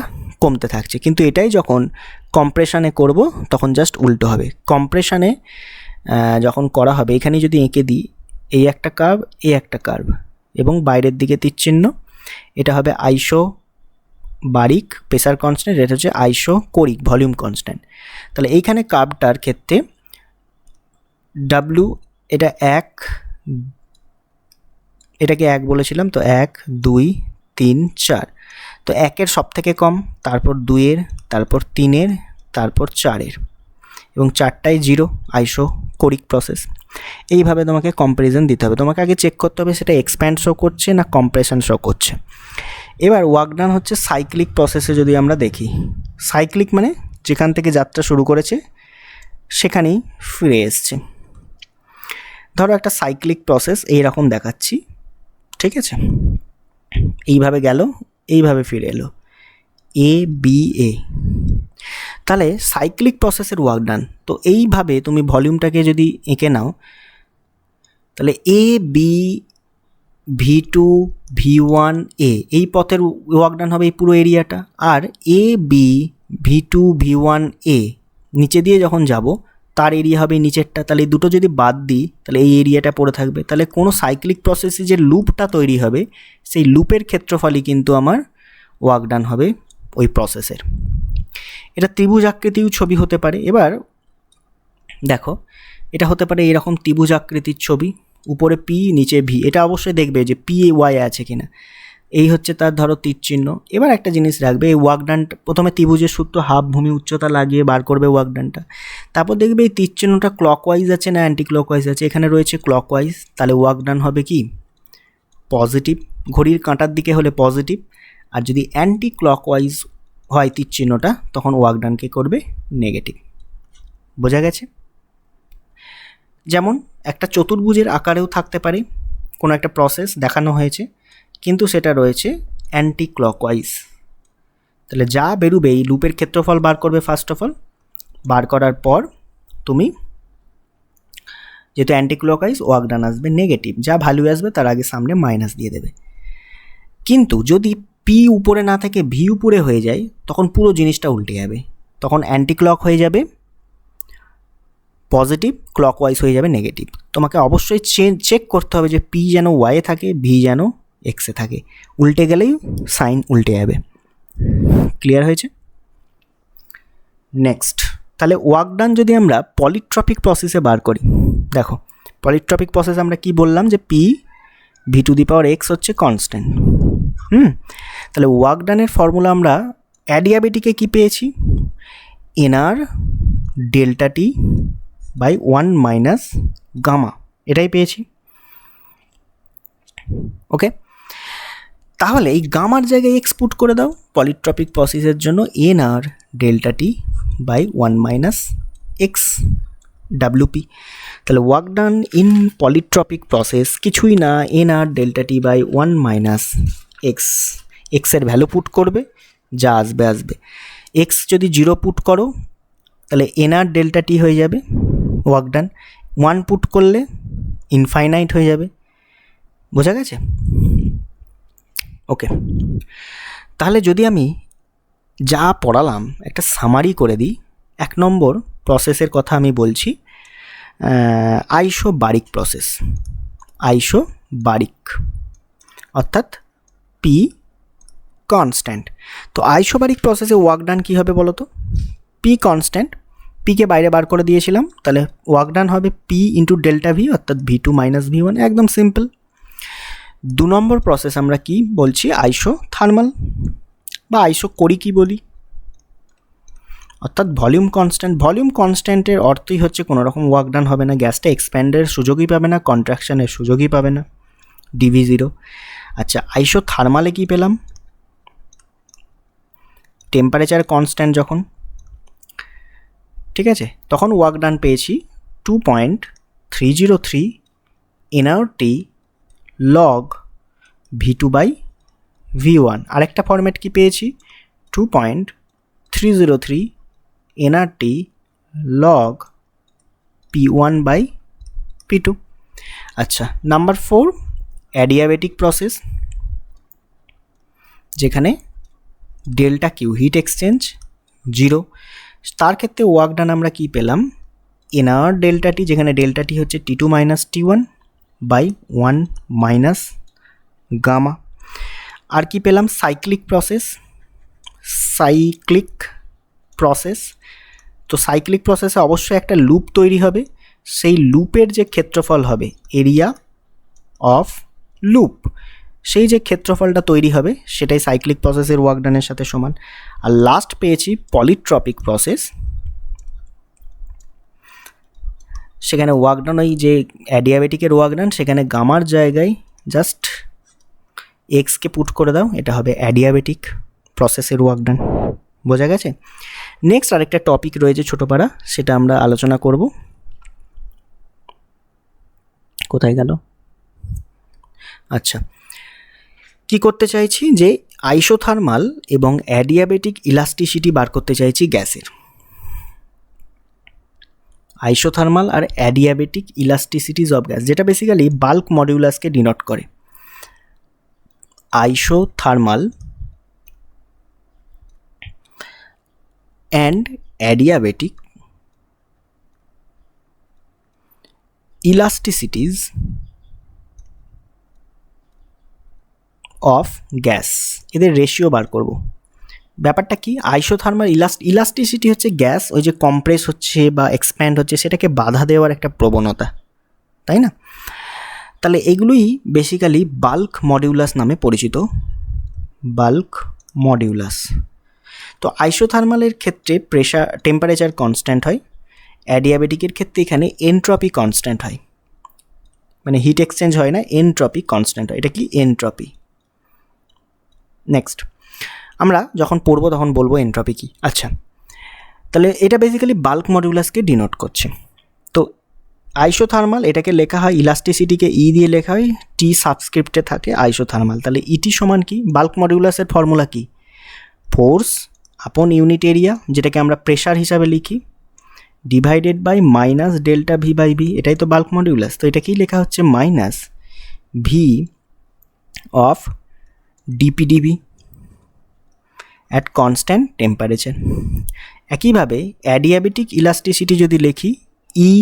কমতে থাকছে। কিন্তু এটাই যখন কম্প্রেশনে করব তখন জাস্ট উল্টো হবে। কম্প্রেশনে যখন করা হবে, এখানে যদি এঁকে দিই, এই একটা কার্ভ, এই একটা কার্ভ, এবং বাইরের দিকে তীরচিহ্ন, এটা হবে আইসোবারিক প্রেসার কনস্ট্যান্ট, এটা হচ্ছে আইসোকোরিক ভলিউম কনস্ট্যান্ট। তাহলে এইখানে কার্ভটার ক্ষেত্রে ডাব্লিউ, এটা 1, এটাকে 1 বলেছিলাম, তো 1, 2, 3, 4। তো 1-এর সব থেকে কম, তারপর 2-এর, তারপর 3-এর, তারপর 4-এর, এবং 4টাই 0, আইসোকোরিক প্রসেস। এইভাবে তোমাকে কম্প্যারিজন দিতে হবে। তোমাকে আগে চেক করতে হবে সেটা এক্সপ্যান্ড শো করছে না কম্প্রেশন শো করছে। এবার ওয়ার্ক ডান হচ্ছে সাইক্লিক প্রসেসে যদি আমরা দেখি, সাইক্লিক মানে যেখান থেকে যাত্রা শুরু করেছে সেখানেই ফিরে এসছে। ধরো একটা সাইক্লিক প্রসেস এইরকম দেখাচ্ছি, ঠিক আছে? এইভাবে গেল, এইভাবে ফিরে এলো, এ বি এ। তাহলে সাইক্লিক প্রসেসের ওয়ার্ক ডান, তো এইভাবে তুমি ভলিউমটাকে যদি এঁকে নাও, তাহলে A B V2 V1 A এই পথের ওয়ার্ক ডান হবে এই পুরো এরিয়াটা। আর A B V2 V1 A নিচে দিয়ে যখন যাব তার এরিয়া হবে নিচেরটা। তাহলে এই দুটো যদি বাদ দিই তাহলে এই এরিয়াটা পড়ে থাকবে। তাহলে কোনো সাইক্লিক প্রসেসে যে লুপটা তৈরি হবে সেই লুপের ক্ষেত্রফলই কিন্তু আমার ওয়ার্ক ডান হবে ওই প্রসেসের। এটা ত্রিভুজ আকৃতির ছবি হতে পারে। এবার দেখো এটা হতে পারে এরকম ত্রিভুজ আকৃতির ছবি, উপরে পি নিচে ভি। এটা অবশ্যই দেখবে যে পি ওয়াই আছে কিনা। এই হচ্ছে তার ধরো তীর চিহ্ন। এবার একটা জিনিস রাখবে, এই ওয়ার্ক ডানটা প্রথমে ত্রিভুজের সূত্র হাফ ভূমি উচ্চতা লাগিয়ে বার করবে ওয়ার্ক ডানটা। তারপর দেখবে এই তীর চিহ্নটা ক্লকওয়াইজ আছে না অ্যান্টি ক্লকওয়াইজ আছে। এখানে রয়েছে ক্লকওয়াইজ, তাহলে ওয়ার্ক ডান হবে কি পজিটিভ। ঘড়ির কাঁটার দিকে হলে পজিটিভ, আর যদি অ্যান্টি ক্লকওয়াইজ হয় তীর চিহ্নটা তখন ওয়ার্ক ডানকে করবে নেগেটিভ। বোঝা গেছে? যেমন একটা চতুর্ভুজের আকারেও থাকতে পারে কোনো একটা প্রসেস দেখানো হয়েছে, কিন্তু সেটা রয়েছে অ্যান্টি ক্লকওয়াইজ। তাহলে যা বেরোবে এই লুপের ক্ষেত্রফল বার করবে ফার্স্ট অফ অল। বার করার পর তুমি যেহেতু অ্যান্টি ক্লকওয়াইজ ওয়ার্ক ডান আসবে নেগেটিভ, যা ভ্যালু আসবে তার আগে সামনে মাইনাস দিয়ে দেবে। কিন্তু যদি পি উপরে না থেকে ভি উপরে হয়ে যায় তখন পুরো জিনিসটা উল্টে যাবে। তখন অ্যান্টি ক্লক হয়ে যাবে পজিটিভ, ক্লকওয়াইজ হয়ে যাবে নেগেটিভ। তোমাকে অবশ্যই চেক করতে হবে যে পি যেন ওয়াইয়ে থাকে, ভি যেন এক্সে থাকে। উল্টে গেলেই সাইন উল্টে যাবে। ক্লিয়ার হয়েছে? নেক্সট, তাহলে ওয়ার্ক ডান যদি আমরা পলিট্রপিক প্রসেসে বার করি, দেখো পলিট্রপিক প্রসেস আমরা কি বললাম যে P V to the power X হচ্ছে কনস্ট্যান্ট। তাহলে ওয়ার্ক ডানের ফর্মুলা আমরা অ্যাডিয়াবেটিকে কী পেয়েছি, NR delta T by 1 minus gamma, এটাই পেয়েছি। ওকে, তাহলে এই গামার জায়গায় এক্স পুট করে দাও পলিট্রপিক প্রসেসের জন্য, NR delta T by 1 minus X WP. তাহলে work done in polytropic process কিছুই না, NR delta T by 1 minus X. এক্সের ভ্যালু পুট করবে, যা আসবে আসবে। এক্স যদি 0 পুট করো তাহলে এনআর ডেল্টা টি হয়ে যাবে ওয়ার্ক ডান, 1 পুট করলে ইনফাইনাইট হয়ে যাবে। বোঝা গেছে? ওকে, তাহলে যদি আমি যা পড়ালাম একটা সামারি করে দিই। 1 নম্বর প্রসেসের কথা আমি বলছি, আইসোবারিক প্রসেস। আইসোবারিক অর্থাৎ পি কনস্ট্যান্ট। তো আইসোবারিক প্রসেসে ওয়ার্ক ডান কী হবে বলো তো? পি কনস্ট্যান্ট, পিকে বাইরে বার করে দিয়েছিলাম, তাহলে ওয়ার্ক ডান হবে পি ইন্টু ডেল্টা ভি অর্থাৎ V two minus V one, একদম সিম্পল। 2 নম্বর প্রসেস আমরা কি বলছি, আইসোথার্মাল বা আইসো করি কি বলি, অর্থাৎ ভলিউম কনস্ট্যান্ট। ভলিউম কনস্ট্যান্টের অর্থই হচ্ছে কোনো রকম ওয়ার্ক ডান হবে না, গ্যাসটা এক্সপ্যান্ডের সুযোগই পাবে না, কন্ট্রাকশানের সুযোগই পাবে না, ডিভি 0। আচ্ছা, আইসোথার্মালে কি পেলাম? টেম্পারেচার কনস্ট্যান্ট যখন, ঠিক আছে, তখন ওয়ার্ক ডান পেয়েছি 2.303 NRT log V two by V one. আরেকটা ফরম্যাট কি পেয়েছি, 2.303 NRT log P one by P two. আচ্ছা, নাম্বার 4 অ্যাডিয়াবেটিক প্রসেস, যেখানে ডেল্টা কিউ হিট এক্সচেঞ্জ 0, তার ক্ষেত্রে ওয়ার্ক ডান আমরা কি পেলাম, এনআর ডেল্টা টি, যেখানে ডেল্টা টি হচ্ছে টি2 মাইনাস টি1 বাই 1 মাইনাস গামা। আর কি পেলাম, সাইক্লিক প্রসেস। তো সাইক্লিক প্রসেসে অবশ্যই একটা লুপ তৈরি হবে, সেই লুপের যে ক্ষেত্রফল হবে, এরিয়া অফ লুপ, সেই যে ক্ষেত্রফলটা তৈরি হবে সেটাই সাইক্লিক প্রসেসের ওয়ার্ক ডানের সাথে সমান। আর লাস্ট পেয়েছি পলিট্রপিক প্রসেস, সেখানে ওয়ার্ক ডান ওই যে অ্যাডিয়াবেটিকের ওয়ার্ক ডান, সেখানে গামার জায়গায় জাস্ট এক্সকে পুট করে দাও, এটা হবে অ্যাডিয়াবেটিক প্রসেসের ওয়ার্ক ডান। বোঝা গেছে? নেক্সট আরেকটা টপিক রয়েছে ছোটোপাড়া, সেটা আমরা আলোচনা করব। কোথায় গেল? আচ্ছা, কি করতে চাইছি যে আইসোথার্মাল এবং অ্যাডিয়াবেটিক ইলাস্টিসিটি বার করতে চাইছি গ্যাসের। আইসোথার্মাল আর অ্যাডিয়াবেটিক ইলাস্টিসিটিজ অফ গ্যাস, যেটা বেসিক্যালি বাল্ক মডিউলাসকে ডিনোট করে। Isothermal and adiabatic elasticities of gas, এদের রেশিও বার করব। ব্যাপারটা কি, আইসোথার্মাল ইলাস্টিসিটি হচ্ছে গ্যাস ওই যে কম্প্রেস হচ্ছে বা এক্সপ্যান্ড হচ্ছে সেটাকে বাধা দেওয়ার একটা প্রবণতা, তাই না? তাহলে এগুলোই বেসিক্যালি বাল্ক মডিউলাস নামে পরিচিত, বাল্ক মডিউলাস। তো আইসোথার্মালের ক্ষেত্রে টেম্পারেচার কনস্ট্যান্ট হয়, অ্যাডিয়াবেটিকের ক্ষেত্রে এখানে এনট্রপি কনস্ট্যান্ট হয়, মানে হিট এক্সচেঞ্জ হয় না, এনট্রপি কনস্ট্যান্ট হয়। এটা কি এনট্রপি। নেক্সট আমরা যখন পড়বো তখন বলবো এনট্রপি কি। আচ্ছা, তাহলে এটা বেসিক্যালি বাল্ক মডিউলাসকে ডিনোট করছে। তো আইসোথার্মাল এটাকে লেখা হয়, ইলাস্টিসিটিকে ই দিয়ে লেখা হয়, টি সাবস্ক্রিপ্টে থাকে আইসোথার্মাল। তাহলে ইটি সমান কি, বাল্ক মডিউলাসের ফর্মুলা কি, ফোর্স আপন ইউনিট এরিয়া, যেটাকে আমরা প্রেশার হিসাবে লিখি, divided by minus delta V by V, এটাই তো বাল্ক মডিউলাস। তো এটা কি লেখা হচ্ছে, minus V of dP dV at constant temperature. একইভাবে অ্যাডিয়াবেটিক ইলাস্টিসিটি যদি লিখি, ই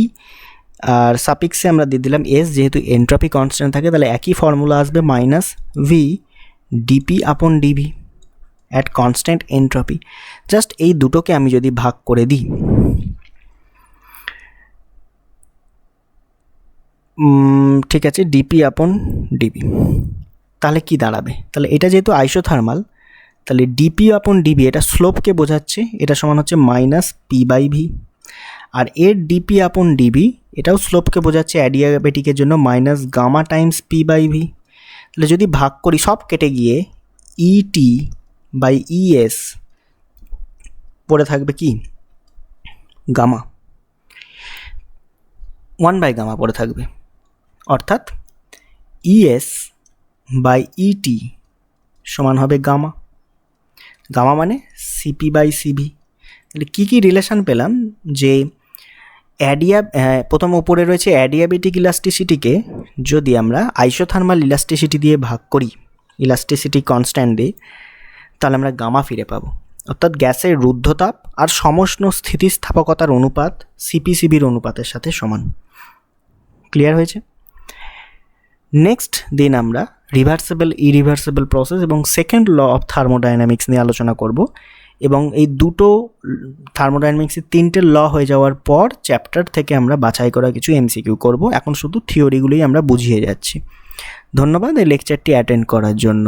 আর সাপিক্সে আমরা দিয়ে দিলাম এস, যেহেতু এনট্রপি কনস্ট্যান্ট থাকে, তাহলে একই ফর্মুলা আসবে, minus V DP upon DV at constant entropy. Just এই দুটোকে আমি যদি ভাগ করে দিই, ঠিক আছে, ডিপি আপন ডিবি। তাহলে কি দাঁড়াবে? তাহলে এটা যেহেতু আইসোথার্মাল, তাহলে ডিপি আপন ডিবি এটা স্লোপকে বোঝাচ্ছে, এটা সমান হচ্ছে মাইনাস পি বাই ভি। আর এর ডিপি আপন ডিবি এটাও স্লোপকে বোঝাচ্ছে, অ্যাডিয়াবেটিকের জন্য minus gamma times P by V. তাহলে যদি ভাগ করি সব কেটে গিয়ে ইটি বাই ইএস পড়ে থাকবে কি? গামা, 1 বাই গামা পড়ে থাকবে। অর্থাৎ ইএস বাই ইটি সমান হবে গামা। গামা মানে সিপি বাই সিভি। তাহলে কী কী রিলেশান পেলাম? যে প্রথম উপরে রয়েছে অ্যাডিয়াবেটিক ইলাস্টিসিটিকে যদি আমরা আইসোথার্মাল ইলাস্টিসিটি দিয়ে ভাগ করি, ইলাস্টিসিটি কনস্ট্যান্ট দিয়ে, তাহলে আমরা গামা ফিরে পাবো। অর্থাৎ গ্যাসের রুদ্ধতাপ আর সমষ্ণ স্থিতিস্থাপকতার অনুপাত সিপিসিবির অনুপাতের সাথে সমান। ক্লিয়ার হয়েছে? নেক্সট দিন আমরা রিভার্সেবল ইরিভার্সেবল প্রসেস এবং সেকেন্ড ল অফ থার্মোডাইনামিক্স নিয়ে আলোচনা করব। এবং এই দুটো থার্মোডাইনামিক্সের 3টে ল হয়ে যাওয়ার পর চ্যাপ্টার থেকে আমরা বাছাই করা কিছু এমসিকিউ করব। এখন শুধু থিওরিগুলোই আমরা বুঝিয়ে যাচ্ছি। ধন্যবাদ এই লেকচারটি অ্যাটেন্ড করার জন্য।